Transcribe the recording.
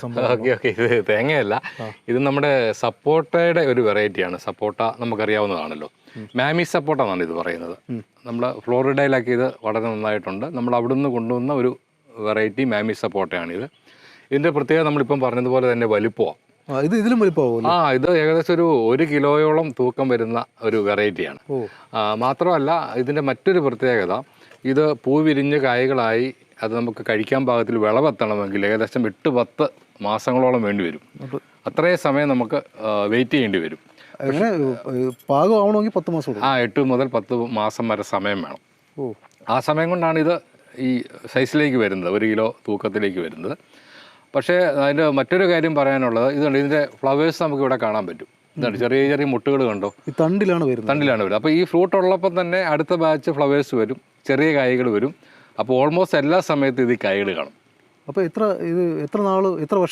സംഭവം? Okay okay, ഇത് തേങ്ങയല്ല, ഇത് നമ്മുടെ സപ്പോട്ടയുടെ ഒരു വെറൈറ്റിയാണ്. സപ്പോട്ട നമുക്കറിയാവുന്നതാണല്ലോ. മാമി സപ്പോട്ട എന്നാണ് ഇത് പറയുന്നത്. നമ്മൾ ഫ്ലോറിഡയിലൊക്കെ ഇത് വളരെ നന്നായിട്ടുണ്ട്. നമ്മൾ അവിടുന്ന് കൊണ്ടുവന്ന ഒരു വെറൈറ്റി മാമി സപ്പോട്ടയാണിത്. ഇതിൻ്റെ പ്രത്യേകത നമ്മളിപ്പം പറഞ്ഞതുപോലെ തന്നെ വലുപ്പമാണ്. ഇതിലും വലിപ്പമാവുമല്ലോ. ഇത് ഏകദേശം ഒരു കിലോയോളം തൂക്കം വരുന്ന ഒരു വെറൈറ്റിയാണ്. മാത്രമല്ല ഇതിൻ്റെ മറ്റൊരു പ്രത്യേകത, ഇത് പൂ വിരിഞ്ഞ് കായ്കളായി അത് നമുക്ക് കഴിക്കാൻ പാകത്തിൽ വിളവെത്തണമെങ്കിൽ ഏകദേശം 8-10 മാസങ്ങളോളം വേണ്ടി വരും. അത്രയും സമയം നമുക്ക് വെയിറ്റ് ചെയ്യേണ്ടി വരും. അങ്ങനെ പാകമാവണമെങ്കിൽ 10 മാസം. 8 മുതൽ 10 മാസം വരെ സമയം വേണം. ആ സമയം കൊണ്ടാണ് ഇത് ഈ സൈസിലേക്ക് വരുന്നത്, 1 കിലോ തൂക്കത്തിലേക്ക് വരുന്നത്. പക്ഷേ അതിൻ്റെ മറ്റൊരു കാര്യം പറയാനുള്ളത്, ഇതുണ്ട്, ഇതിൻ്റെ ഫ്ലവേഴ്സ് നമുക്ക് ഇവിടെ കാണാൻ പറ്റും. ഇതാണ് ചെറിയ ചെറിയ മുട്ടുകൾ കണ്ടോ, തണ്ടിലാണ് വരുന്നത്. അപ്പോൾ ഈ ഫ്രൂട്ട് ഉള്ളപ്പോൾ തന്നെ അടുത്ത ബാച്ച് ഫ്ലവേഴ്സ് വരും, ചെറിയ കായ്കൾ വരും. അപ്പോൾ ഓൾമോസ്റ്റ് എല്ലാ സമയത്തും ഇത് കായ്കൾ കാണും. അപ്പോൾ എത്ര വർഷം